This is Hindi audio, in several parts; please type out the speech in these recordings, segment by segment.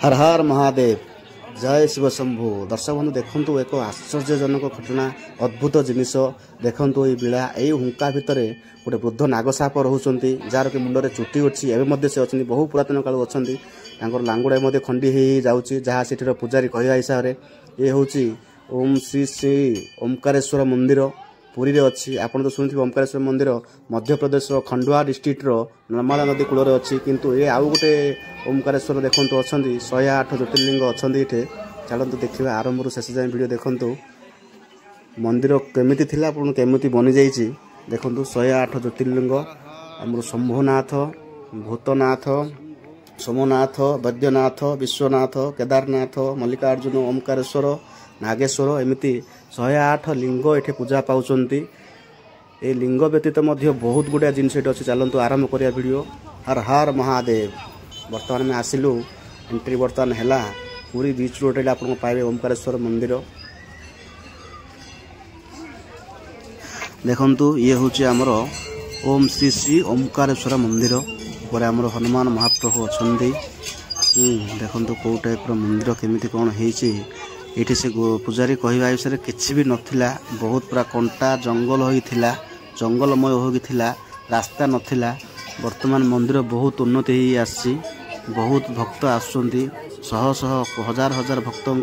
हर हर महादेव जय शिव शंभु। दर्शक बंधु देखु एक आश्चर्यजनक घटना अद्भुत जिनिस देखु ये बिड़ा यही हुंका भितर गोटे वृद्ध नागसाप रोचे जार कि मुंडे चुटी अच्छी एवं से अच्छी बहु पुरातन काल अच्छा लांगुड़ा खंडी हो जाऊँगी जहाँ से पूजारी कहवा हिसाब से ये हूँ ओम श्री श्री ओमकारेश्वर मंदिर पुरी रे अच्छी। आपन तो शुणुथिबे ओमकारेश्वर मंदिर मध्य प्रदेश खंडवा डिस्ट्रिक्ट नर्मदा नदी कूल अच्छी किंतु ये आउ गोटे ओमकारेश्वर देखंतु अछंती 108 ज्योतिर्लिंग अछंती इठे। चलंतु देखिबा आरंभ शेष जाए वीडियो देखंतु मंदिर केमिति थिला पुन केमिति बनि जाईची देखंतु 108 ज्योतिर्लिंग हमर शंभुनाथ भूतनाथ सोमनाथ वैद्यनाथ विश्वनाथ केदारनाथ मल्लिकार्जुन ओमकारेश्वर नागेश्वर एमती 108 लिंग ये पूजा पाउचंती। ए लिंग व्यतीत बहुत गुड़ा जिनस अच्छे। चलतु आरंभ करिया वीडियो। हर हर महादेव। बर्तमान में आसिलु एंट्री बर्तमान है पूरी बीच रोड आप पाइबे ओमकारेश्वर मंदिर। देखंतु ये हूँ आमर ओम श्री श्री ओमकारेश्वर मंदिर ऊपर आमर हनुमान महाप्रभु अच्छा। देखंतु कौ टाइप मंदिर केमिति कौन होइछि। ये से पूजारी कहवा विषय किसी भी नथिला बहुत पूरा कंटा जंगल होइथिला जंगलमय होइथिला रास्ता नथिला। वर्तमान मंदिर बहुत उन्नति ही आसी बहुत भक्त आसुंती शह शह हजार हजार भक्तों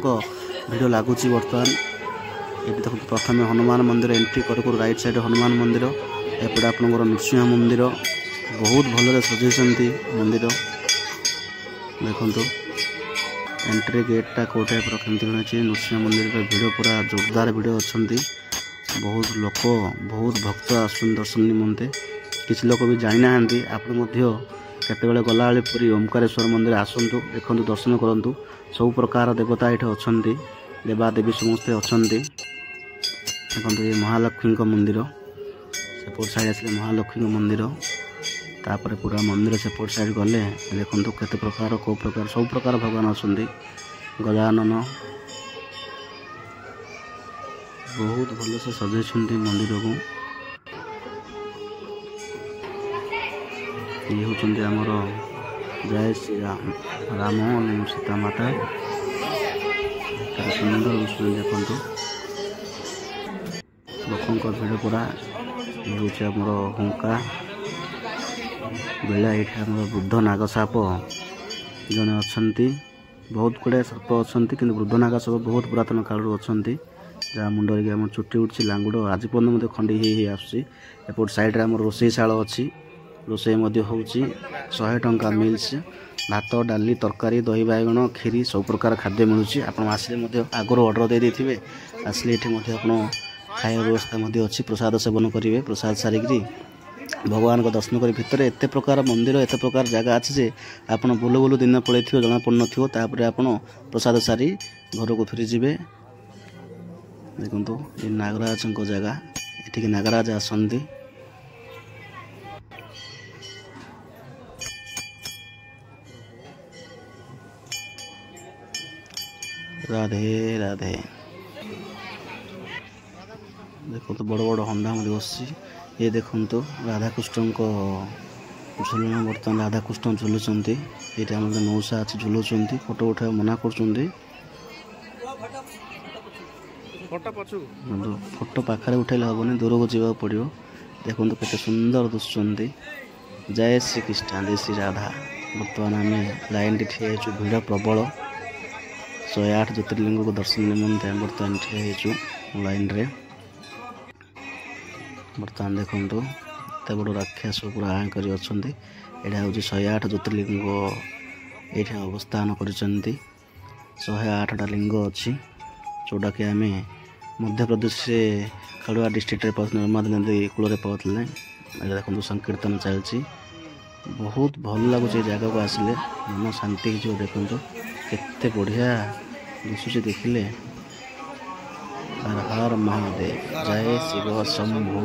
भिड़ लगुच। बर्तमान ये देखो प्रथम हनुमान मंदिर एंट्री कर राइट साइड हनुमान मंदिर एपटे आपनकर नृसिंह मंदिर बहुत भल सजाई मंदिर। देखो एंट्री गेटा कौ टाइप रखी नृसिंह मंदिर भिड़ पूरा जोरदार भिड़ अच्छा। बहुत लोक बहुत भक्त आसुन दर्शन निमंते किसी लोक भी जाना आपण केतबेले गला पूरी ओमकारेश्वर मंदिर आसतु देखु दर्शन करूँ। सब प्रकार देवता ये अच्छा देवादेवी समस्ते अच्छा। देखो ये महालक्ष्मी मंदिर सेपट साइड आसे महालक्ष्मी मंदिर तापर पूरा मंदिर सेपट साइड गले देखो केते प्रकार कौ प्रकार सब प्रकार भगवान आसुंदी। गजानन बहुत भल से सजाई मंदिर को। ये होचंदी हमर जय श्री राम राम सीता माता सुंदर दृश्य देखु लोकों भिड़ पूरा रोचे आमर हुंका बेला ये वृद्ध नागसाप जड़े अच्छा। बहुत गुड़ाए सर्प अच्छा कि वृद्ध नागसाप बहुत पुरातन काल अच्छा जहाँ मुंडे आम चुटी उठी लांगुड़ आज पर्यटन खंडी हो आसपट साइड आम रोषेशाल अच्छी रोषे हो 100 टंका मिल्स भात डाली तरकारी दही बैगण खीरी सब प्रकार खाद्य मिलूँ। आप आसिले आगुरी ऑर्डर दे देते आसिले ये खाया व्यवस्था अच्छी प्रसाद सेवन करेंगे। प्रसाद सारिकी भगवान को दर्शन कर भितर एत प्रकार मंदिर एत प्रकार जगह अच्छे जे आप बुलू बुलू दिन पड़े जना पड़ नपर आप प्रसाद सारी घर को फेरी जाए। देखो ये नागराज जगह ये नागराज आसती। राधे राधे। देखो तो बड़ बड़ हंडा बस ये देखो तो राधाकृष्ण को झुलन बर्तमान राधाकृष्ण झुलुंट ये नौसा अच्छी झुलुंट फोटो उठा मना कर फोटो पाखे उठेले हेनी दूर को जावाक पड़ो। देखो केते सुंदर दुसुंट जय श्री कृष्ण जय श्री राधा। बर्तमान आम लाइन ठिया भिड़ प्रबल 108 ज्योतिर्लिंग को दर्शन निमंते बर्तमान ठिया लाइन रे। बर्तमान देखो एत बड़ राक्षस पूरा आँ कर अच्छा। यहाँ हूँ 108 ज्योतिर्लिंग ये अवस्थान कर 108टा लिंग अच्छी जोटा कि आम मध्य प्रदेश से खड़ुआ डिस्ट्रिक्ट नर्मदा नदी कूल पाते। देखो संकीर्तन चलती बहुत भल लगुच जगह को आसिले मन शांति हो। देखो केते बढ़िया दिशुचे देखिले। हर हर महादेव जय शिव शंभु।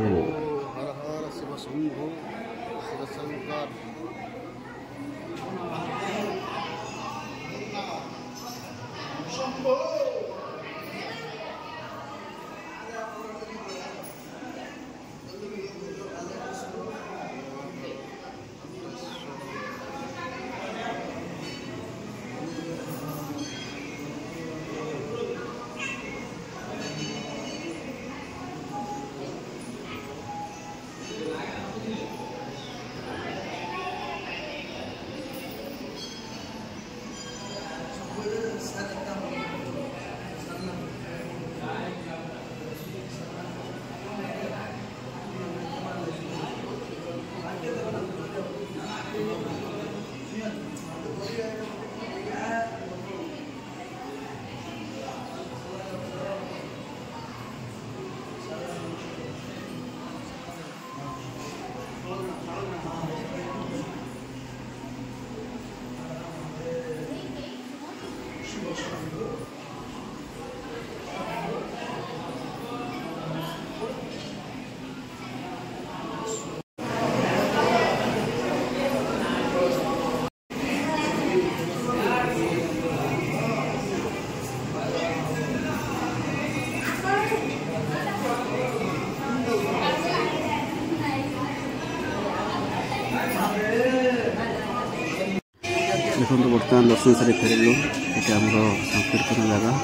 देखो बर्तमान दर्शन सारी फेरलु ये आम संकीर्तन जगह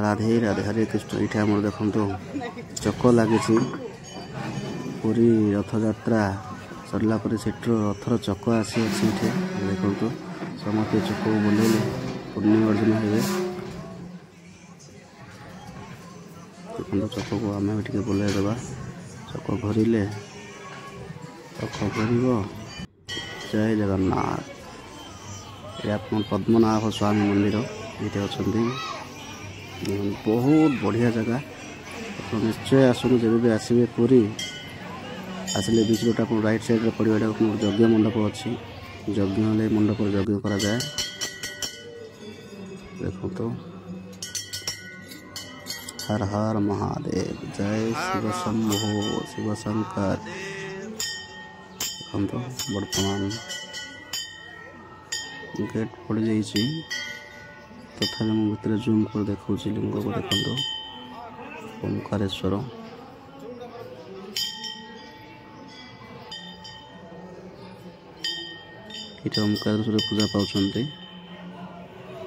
राधे राधे हरे कृष्ण ये आम देखो चक लगी पूरी रथ यात्रा सरला रथर चक आसी देखो समस्त चक बुले पुण्य अर्जन हुए देखो चक को आम टे बुलाई देवा चक घुरिले चक घुर जय जगन्नाथ ये पद्मनाभ स्वामी मंदिर ये अच्छा बहुत बढ़िया जगह निश्चय आसनु जब भी आसवे पूरी आसले बीच रोड आप राइट साइड रे पड़े यज्ञ मंडप अच्छी यज्ञ मंडप यज्ञ करा जाए देखो तो हर हर महादेव जय शिव शंभो शिव शंकर देखो वर्तमान गेट पड़ जाइए तथा भितर जूम कर देखा लिंग को देखो ओंकारेश्वर ये ओंकारेश्वर पूजा पाँच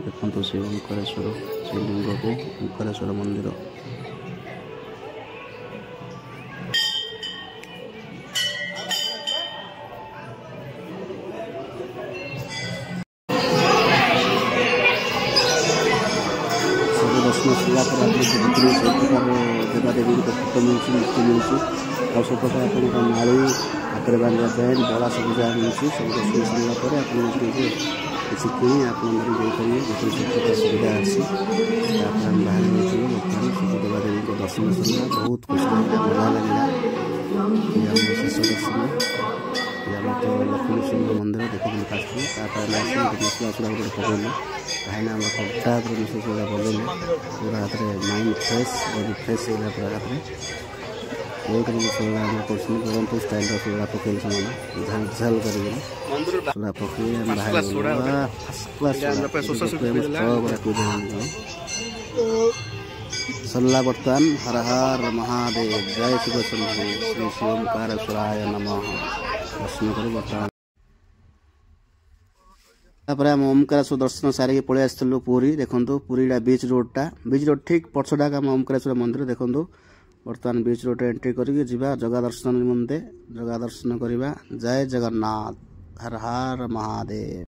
देखो से ओंकारेश्वर से लिंग को ओंकारेश्वर मंदिर दर्शन सला देवादेवी फोटो मिलूँ मूर्ति मिलूँ आ सब प्रकार आप माड़ी हाथ में बांधा बैंड बड़ा सब जगह मिलूँ सब दर्शन सारापर आप किसी किणी आप जाइए जो सुविधा अच्छी बाहर बर्तमान सब देवादेवी दर्शन सरला बहुत खुशी मजा लगे शेष दर्शन ये तो लक्ष्मी सिंह मंदिर देखते फास्ट मसला उड़ा गोटे पकड़े कहीं हटा मिसेस गुड़ा बोलेले पूरा हाथ में माइंड फ्रेश बॉडी फ्रेश हो पूरा हाथ में बहुत सोला कर स्टाइल सोला पकड़े से झाल झाल कर सोला पकड़े सरला बर्तमान हर हर महादेव जय शिव शंभो श्री शिवोंकारेश्वराय नमः दर्शन कर बर्तमान आम ओमकारेश्वर दर्शन सारिक पलि आसलु पूरी देखो पूरीटा बीच रोड ठीक पछटा आम ओमकारेश्वर मंदिर देखो बर्तमान बीच रोड एंट्री करके जगह दर्शन निमंते जगह दर्शन करवा जय जगन्नाथ हर हर महादेव।